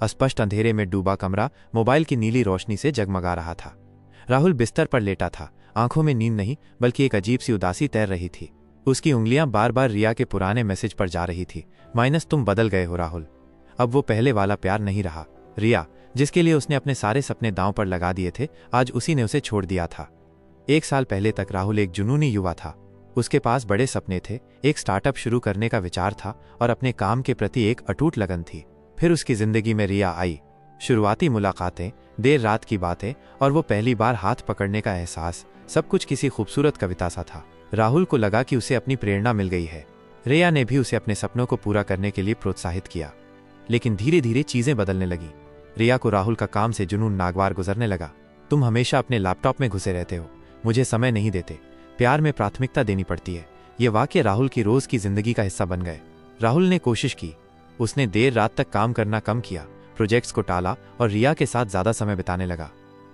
अस्पष्ट अंधेरे में डूबा कमरा मोबाइल की नीली रोशनी से जगमगा रहा था। राहुल बिस्तर पर लेटा था, आंखों में नींद नहीं बल्कि एक अजीब सी उदासी तैर रही थी। उसकी उंगलियां बार बार रिया के पुराने मैसेज पर जा रही थी। तुम बदल गए हो राहुल, अब वो पहले वाला प्यार नहीं रहा। रिया, जिसके लिए उसने अपने सारे सपने दांव पर लगा दिए थे, आज उसी ने उसे छोड़ दिया था। 1 साल पहले तक राहुल एक जुनूनी युवा था। उसके पास बड़े सपने थे, एक स्टार्टअप शुरू करने का विचार था और अपने काम के प्रति एक अटूट लगन थी। फिर उसकी जिंदगी में रिया आई। शुरुआती मुलाकातें, देर रात की बातें और वो पहली बार हाथ पकड़ने का एहसास, सब कुछ किसी खूबसूरत कविता सा था। राहुल को लगा कि उसे अपनी प्रेरणा मिल गई है। रिया ने भी उसे अपने सपनों को पूरा करने के लिए प्रोत्साहित किया। लेकिन धीरे धीरे चीजें बदलने लगी। रिया को राहुल का काम से जुनून नागवार गुजरने लगा। तुम हमेशा अपने लैपटॉप में घुसे रहते हो, मुझे समय नहीं देते, प्यार में प्राथमिकता देनी पड़ती है। ये वाक्य राहुल की रोज की जिंदगी का हिस्सा बन गए। राहुल ने कोशिश की, उसने देर रात तक काम करना कम किया, प्रोजेक्ट्स को टाला और रिया के साथ ज्यादा समय बिताने लगा।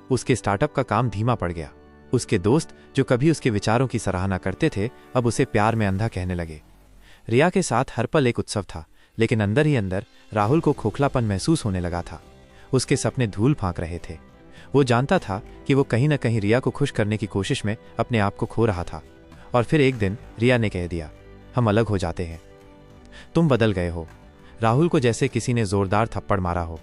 उसके स्टार्टअप का काम धीमा पड़ गया। उसके दोस्त, जो कभी उसके विचारों की सराहना करते थे, अब उसे प्यार में अंधा कहने लगे। रिया के साथ हर पल एक उत्सव था, लेकिन अंदर ही अंदर राहुल को खोखलापन महसूस होने लगा था। उसके सपने धूल फांक रहे थे। वो जानता था कि वो कहीं न कहीं रिया को खुश करने की कोशिश में अपने आप को खो रहा था। और फिर एक दिन रिया ने कह दिया, हम अलग हो जाते हैं, तुम बदल गए हो। राहुल को जैसे किसी ने जोरदार थप्पड़ मारा हो।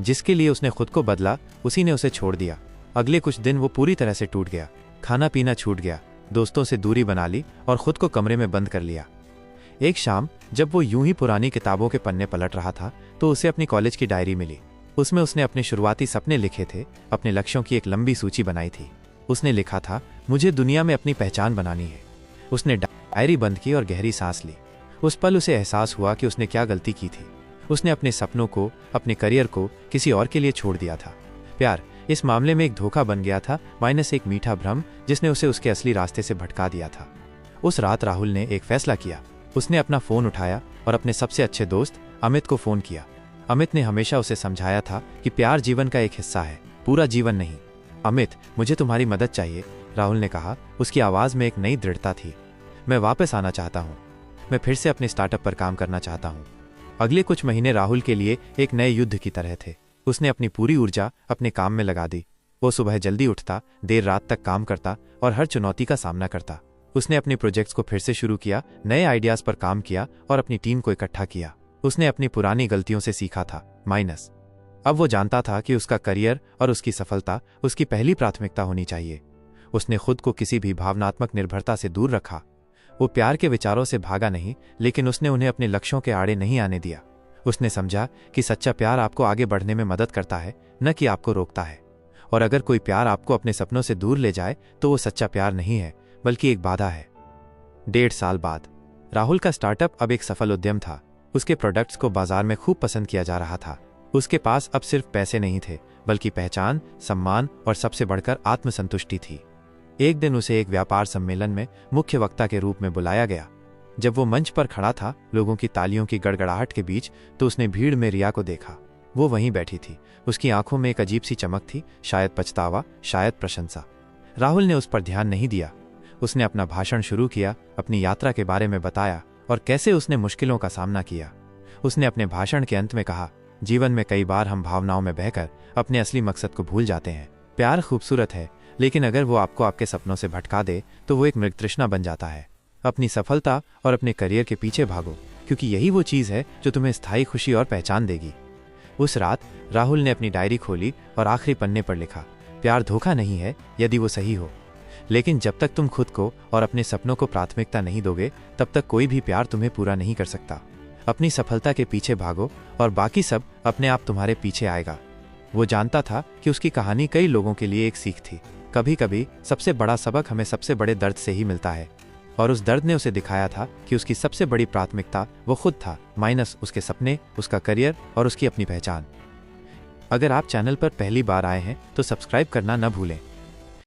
जिसके लिए उसने खुद को बदला, उसी ने उसे छोड़ दिया। अगले कुछ दिन वो पूरी तरह से टूट गया। खाना पीना छूट गया, दोस्तों से दूरी बना ली और खुद को कमरे में बंद कर लिया। एक शाम जब वो यूं ही पुरानी किताबों के पन्ने पलट रहा था, तो उसे अपनी कॉलेज की डायरी मिली। उसमें उसने अपने शुरुआती सपने लिखे थे, अपने लक्ष्यों की एक लंबी सूची बनाई थी। उसने लिखा था, मुझे दुनिया में अपनी पहचान बनानी है। उसने डायरी बंद की और गहरी सांस ली। उस पल उसे एहसास हुआ कि उसने क्या गलती की थी। उसने अपने सपनों को, अपने करियर को किसी और के लिए छोड़ दिया था। प्यार इस मामले में एक धोखा बन गया था, एक मीठा भ्रम जिसने उसे उसके असली रास्ते से भटका दिया था। उस रात राहुल ने एक फैसला किया। उसने अपना फोन उठाया और अपने सबसे अच्छे दोस्त अमित को फोन किया। अमित ने हमेशा उसे समझाया था कि प्यार जीवन का एक हिस्सा है, पूरा जीवन नहीं। अमित, मुझे तुम्हारी मदद चाहिए, राहुल ने कहा। उसकी आवाज में एक नई दृढ़ता थी। मैं वापस आना चाहता हूँ, मैं फिर से अपने स्टार्टअप पर काम करना चाहता हूँ। अगले कुछ महीने राहुल के लिए एक नए युद्ध की तरह थे। उसने अपनी पूरी ऊर्जा अपने काम में लगा दी। वो सुबह जल्दी उठता, देर रात तक काम करता और हर चुनौती का सामना करता। उसने अपने प्रोजेक्ट्स को फिर से शुरू किया, नए आइडियाज पर काम किया और अपनी टीम को इकट्ठा किया। उसने अपनी पुरानी गलतियों से सीखा था। अब वो जानता था कि उसका करियर और उसकी सफलता उसकी पहली प्राथमिकता होनी चाहिए। उसने खुद को किसी भी भावनात्मक निर्भरता से दूर रखा। वो प्यार के विचारों से भागा नहीं, लेकिन उसने उन्हें अपने लक्ष्यों के आड़े नहीं आने दिया। उसने समझा कि सच्चा प्यार आपको आगे बढ़ने में मदद करता है, न कि आपको रोकता है। और अगर कोई प्यार आपको अपने सपनों से दूर ले जाए, तो वो सच्चा प्यार नहीं है, बल्कि एक बाधा है। 1.5 साल बाद राहुल का स्टार्टअप अब एक सफल उद्यम था। उसके प्रोडक्ट्स को बाजार में खूब पसंद किया जा रहा था। उसके पास अब सिर्फ पैसे नहीं थे, बल्कि पहचान, सम्मान और सबसे बढ़कर आत्मसंतुष्टि थी। एक दिन उसे एक व्यापार सम्मेलन में मुख्य वक्ता के रूप में बुलाया गया। जब वो मंच पर खड़ा था, लोगों की तालियों की गड़गड़ाहट के बीच, तो उसने भीड़ में रिया को देखा। वो वहीं बैठी थी। उसकी आंखों में एक अजीब सी चमक थी, शायद पछतावा, शायद प्रशंसा। राहुल ने उस पर ध्यान नहीं दिया। उसने अपना भाषण शुरू किया, अपनी यात्रा के बारे में बताया और कैसे उसने मुश्किलों का सामना किया। उसने अपने भाषण के अंत में कहा, जीवन में कई बार हम भावनाओं में बहकर अपने असली मकसद को भूल जाते हैं। प्यार खूबसूरत है, लेकिन अगर वो आपको आपके सपनों से भटका दे, तो वो एक मृग तृष्णा बन जाता है। अपनी सफलता और अपने करियर के पीछे भागो, क्योंकि यही वो चीज़ है जो तुम्हें स्थायी खुशी और पहचान देगी। उस रात राहुल ने अपनी डायरी खोली और आखिरी पन्ने पर लिखा, प्यार धोखा नहीं है यदि वो सही हो, लेकिन जब तक तुम खुद को और अपने सपनों को प्राथमिकता नहीं दोगे, तब तक कोई भी प्यार तुम्हें पूरा नहीं कर सकता। अपनी सफलता के पीछे भागो और बाकी सब अपने आप तुम्हारे पीछे आएगा। वो जानता था कि उसकी कहानी कई लोगों के लिए एक सीख थी। कभी कभी सबसे बड़ा सबक हमें सबसे बड़े दर्द से ही मिलता है। और उस दर्द ने उसे दिखाया था कि उसकी सबसे बड़ी प्राथमिकता वो खुद था, उसके सपने, उसका करियर और उसकी अपनी पहचान। अगर आप चैनल पर पहली बार आए हैं तो सब्सक्राइब करना न भूलें।